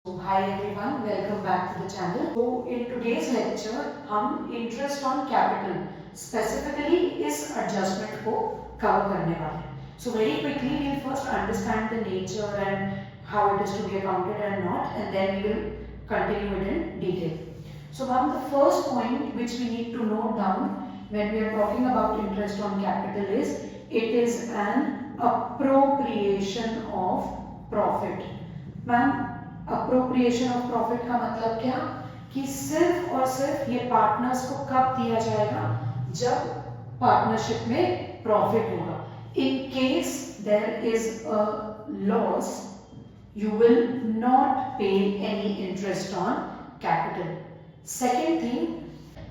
So, hi everyone, welcome back to the channel. So, in today's lecture, हम interest on capital, specifically इस adjustment को cover करने वाले हैं. So, very quickly, we'll first understand the nature and how it is to be accounted and not, and then we will continue it in detail. So, ma'am, the first point which we need to note down when we are talking about interest on capital is it is an appropriation of profit. Ma'am, appropriation of profit का मतलब क्या कि सिर्फ और सिर्फ ये partners को कब दिया जाएगा जब पार्टनरशिप में प्रॉफिट होगा. In case there is a loss you will not pay any interest on capital. Second thing,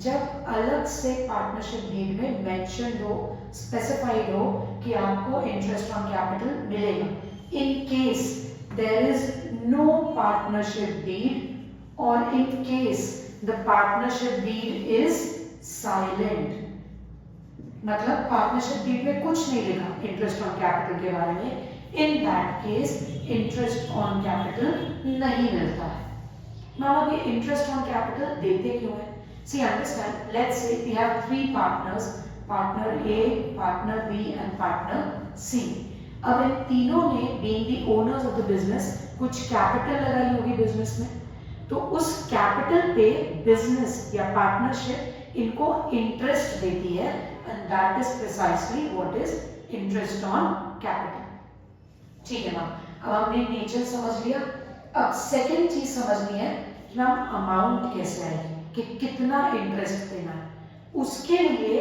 जब अलग से पार्टनरशिप डीड में मेंशन हो, स्पेसिफाइड हो कि आपको इंटरेस्ट ऑन कैपिटल मिलेगा. In case there is no partnership deed or in case the partnership deed is silent, मतलब पार्टनरशिप डीड में कुछ नहीं लिखा इंटरेस्ट ऑन कैपिटल के बारे में, in that case interest on capital नहीं मिलता है. now अब ये इंटरेस्ट ऑन कैपिटल देते क्यों है? see understand, let's say we have three partners, partner A, partner B and partner C. अब इन तीनों ने being the owners of the business कुछ कैपिटल लगाई होगी बिजनेस में, तो उस कैपिटल पे बिजनेस या पार्टनरशिप इनको इंटरेस्ट देती है, and that is precisely what is interest on capital. ठीक है मैम, अब हमने नेचर समझ लिया. अब सेकंड चीज समझनी है कि मैम अमाउंट कैसे आएगी, कि कितना इंटरेस्ट देना है. उसके लिए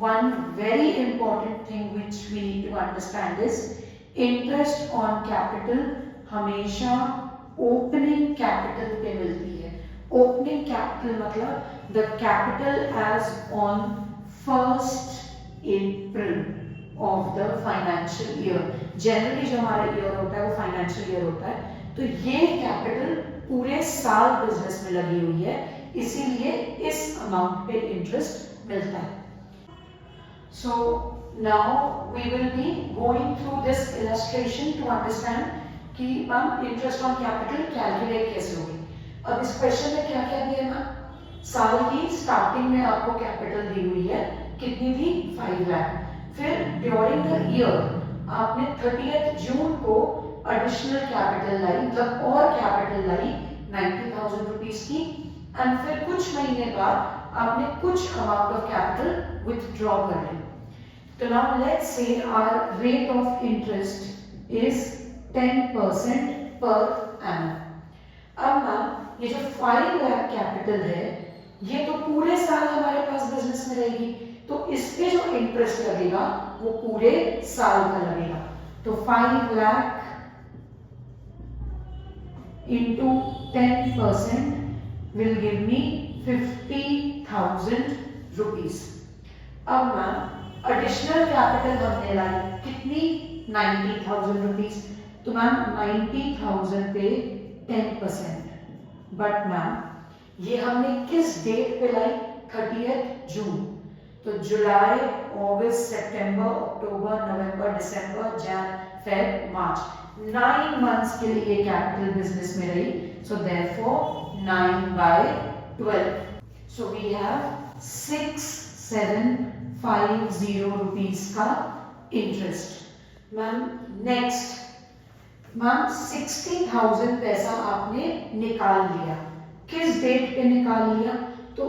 one very important thing which we need to understand is interest on capital हमेशा opening capital पे मिलती है. opening capital मतलब the capital as on 1st April of the financial year. generally जो हमारा year होता है वो financial year होता है, तो ये capital पूरे साल बिजनेस में लगी हुई है, इसीलिए इस अमाउंट पे इंटरेस्ट मिलता है. So now we will be going through this illustration to understand कि ma'am interest on capital calculate कैसे होगी. अब इस क्वेश्चन में क्या क्या दिया मैम? साल की स्टार्टिंग में आपको कैपिटल दी हुई है, कितनी थी? 5 लाख. फिर ड्यूरिंग द ईयर आपने 30th जून को एडिशनल कैपिटल लाई, मतलब और कैपिटल लाई 90,000 रुपीस की, एंड फिर कुछ महीने बाद आपने कुछ अमाउंट ऑफ कैपिटल विथड्रॉ कर ली. तो now let's say hour rate of interest is 10% per annum. अब मैम ये जो 5 लाख कैपिटल है ये तो पूरे साल हमारे पास बिजनेस में रहेगी, तो इस पे जो इंटरेस्ट लगेगा वो पूरे साल का लगेगा. तो 5 lakh into 10% will give me 50,000 rupees. अब मैम एडिशनल कैपिटल हमने लाई कितनी? 90,000 रुपीज. तो मैम 90,000 पे 10%, बट मैम ये हमने किस डेट पे लाई? 30th जून. तो जुलाई, अगस्त, सितंबर, अक्टूबर, नवंबर, दिसंबर, जन, फेब, मार्च, 9 months के लिए ये कैपिटल बिजनेस में रही. So therefore 9/12. So we have 6750 rupees का इंटरेस्ट. मैम नेक्स्ट, मैम 60,000 पैसा आपने निकाल लिया. किस डेट पे निकाल लिया? तो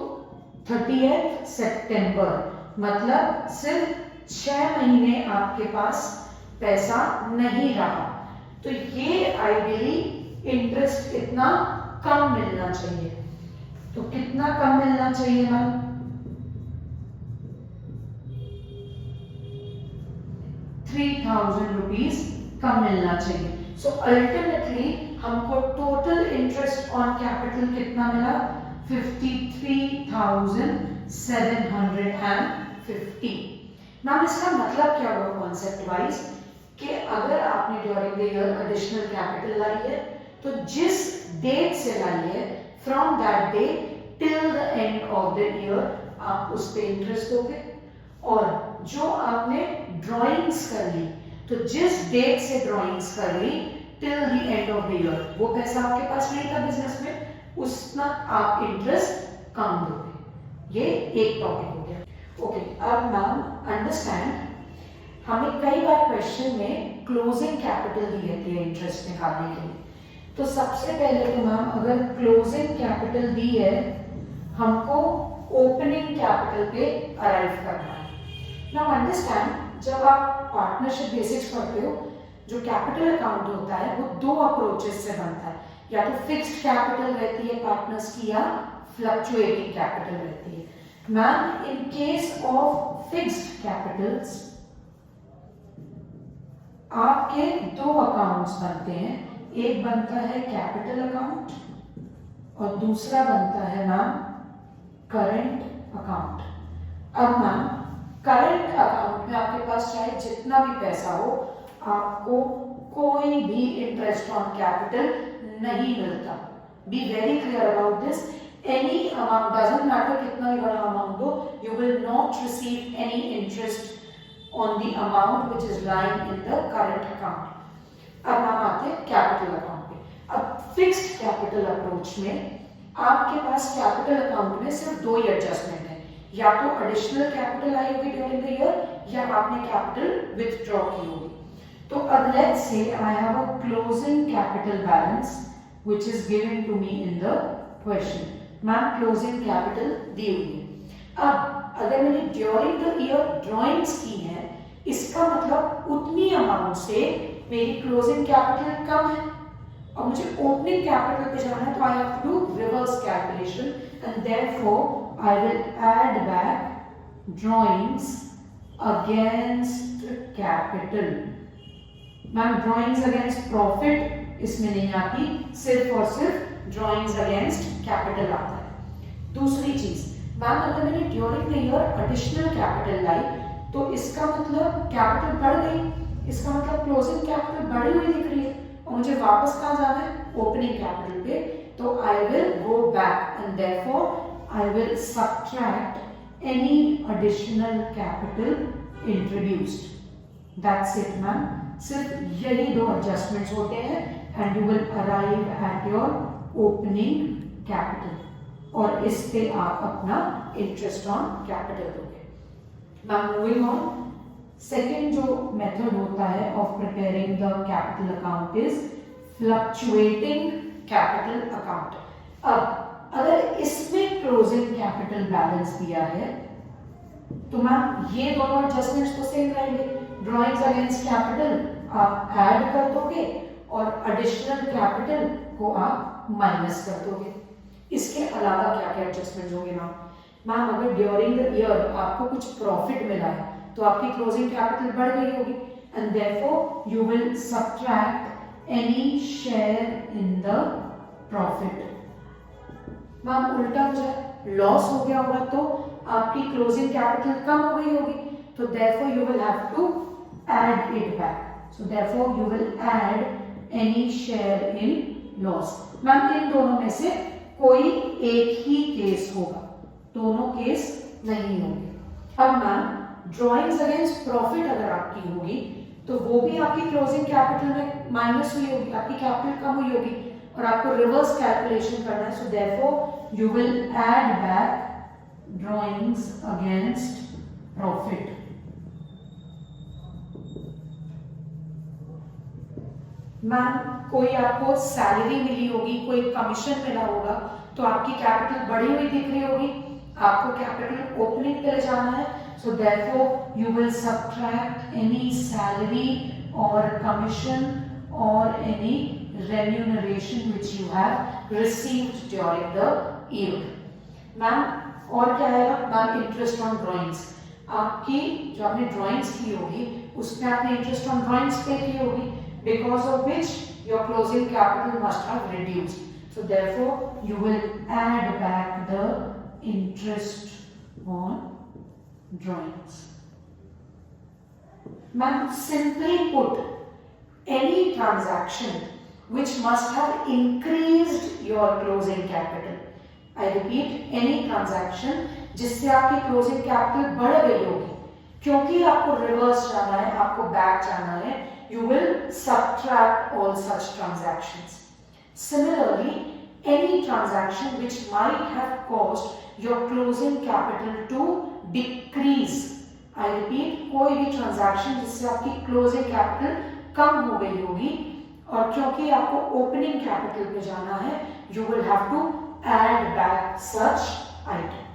30th सितंबर, मतलब सिर्फ 6 महीने आपके पास पैसा नहीं रहा. तो ये आइडियली इंटरेस्ट इतना कम मिलना चाहिए. तो कितना कम मिलना चाहिए मैम? 3,000 रुपीज कम मिलना चाहिए. सो अल्टीमेटली हमको टोटल इंटरेस्ट ऑन कैपिटल कितना मिला? 53,750. नाम इसका मतलब क्या हुआ कॉन्सेप्ट वाइज, कि अगर आपने during the year additional capital लाई है तो जिस डेट से लाई है from that day till the end of the year आप उस पे इंटरेस्ट दोगे. और जो आपने ड्राइंग्स कर ली, तो जिस डेट से ड्राइंग्स कर ली till the end of the year, वो पैसा आपके पास नहीं था बिजनेस में, उतना आप इंटरेस्ट कम दोगे। ये एक टॉपिक हो गया। ओके, अब मैम अंडरस्टैंड, हमें कई बार क्वेश्चन में क्लोजिंग कैपिटल दी रहती है इंटरेस्ट निकालने के लिए। तो सबसे पहले तो मैम अगर क्लोजिंग कैपिटल दी है, हमको ओपनिंग कैपिटल पे अराइव करना है। नाउ अंडरस्टैंड, जब आप पार्टनरशिप बेसिक्स पढ़ते हो, जो कैपिटल अकाउंट होता है वो दो अप्रोचेस से बनता है, या तो फिक्स्ड कैपिटल रहती है पार्टनर्स की, या फ्लक्चुएटिंग कैपिटल रहती है। Ma'am in case of fixed Capitals आपके दो अकाउंट्स बनते हैं, एक बनता है कैपिटल अकाउंट और दूसरा बनता है मैम करंट अकाउंट। अब मैम करंट अकाउंट में आपके पास चाहे जितना भी पैसा हो, आपको कोई भी इंटरेस्ट ऑन कैपिटल नहीं मिलता। Be very clear about this. Any amount, doesn't matter कितना भी बड़ा अमाउंट हो, you will not receive any interest on the amount which is lying in the current account. अब हम आते हैं कैपिटल अकाउंट पे। अब फिक्स्ड कैपिटल अप्रोच में आपके पास कैपिटल अकाउंट में सिर्फ दो ही एडजस्टमेंट है, या तो एडिशनल कैपिटल आई होगी ड्यूरिंग द ईयर, या आपने कैपिटल विथड्रॉ की होगी। तो अब let's say I have a closing capital balance which is given to me in the question. Ma'am closing capital दी हुई है। अब अगर मैंने ड्यूरिंग द ईयर ड्रॉइंग्स की है, इसका मतलब उतनी अमाउंट से मेरी क्लोजिंग कैपिटल कम है और मुझे ओपनिंग कैपिटल पे जाना है, तो I have to do reverse calculation and therefore I will add back drawings against capital. Ma'am drawings against profit इसमें नहीं आती, सिर्फ और सिर्फ ड्रॉइंग्स अगेंस्ट कैपिटल आता है। दूसरी चीज मैम, अगर मैंने during the year additional capital लाई, तो इसका मतलब कैपिटल बढ़ गई, इसका मतलब क्लोजिंग कैपिटल बढ़ी हुई दिख रही है और मुझे वापस कहाँ जाना है, ओपनिंग कैपिटल पे। तो I will go back and therefore I will subtract any additional capital introduced. That's it ma'am, सिर्फ यही दो एडजस्टमेंट्स होते हैं and you will arrive at your opening capital, और इस पे आप अपना इंटरेस्ट ऑन कैपिटल दोगे। Now moving on, second जो मेथड होता है of preparing the capital account is fluctuating capital account. अब अगर इसमें क्लोजिंग कैपिटल बैलेंस दिया है, तो मैम ये दोनों एडजस्टमेंट्स तो सेम रहेंगे। ड्रॉइंग्स अगेंस्ट कैपिटल आप ऐड कर दोगे और एडिशनल कैपिटल को आप माइनस कर दोगे। इसके अलावा क्या क्या एडजस्टमेंट होंगे मैम? मैम अगर ड्यूरिंग द ईयर आपको कुछ प्रॉफिट मिला है, तो आपकी क्लोजिंग कैपिटल बढ़ गई होगी and therefore you will subtract any share in the profit. Ma'am उल्टा हो जाए, लॉस हो गया होगा तो आपकी क्लोजिंग कैपिटल कम हो गई होगी, तो therefore you will have to add it back. So therefore you will add any share in loss. Ma'am इन दोनों में से कोई एक ही केस होगा, दोनों केस नहीं होंगे। अब मैम ड्रॉइंग्स अगेंस्ट प्रॉफिट अगर आपकी होगी, तो वो भी आपकी क्लोजिंग कैपिटल में माइनस हुई होगी, आपकी कैपिटल कम हुई होगी और आपको रिवर्स कैलकुलेशन करना है। सो therefore you will add back drawings against profit. Ma'am कोई आपको सैलरी मिली होगी, कोई कमीशन मिला होगा, तो आपकी कैपिटल बढ़ी हुई दिख रही होगी, आपको कैपिटल ओपनिंग पे ले जाना है। सो therefore you will subtract any salary और कमीशन और any remuneration which you have received during the year. Ma'am और क्या आएगा? मैम इंटरेस्ट ऑन ड्रॉइंग्स, आपकी जो आपने ड्रॉइंग्स की होगी उसमें आपने इंटरेस्ट ऑन ड्रॉइंग्स पे की होगी, because of which your closing capital must have reduced. So therefore you will add back the interest on drawings. Ma'am, simply put, any transaction which must have increased your closing capital. I repeat, any transaction जिससे आपकी closing capital बढ़ गई होगी, क्योंकि आपको reverse जाना है, आपको बैक जाना है, you will subtract all such transactions. Similarly, any transaction which might have caused your closing capital to decrease. I repeat, कोई भी transaction जिससे आपकी closing capital कम हो गई होगी और क्योंकि आपको opening capital पे जाना है, you will have to add back such item.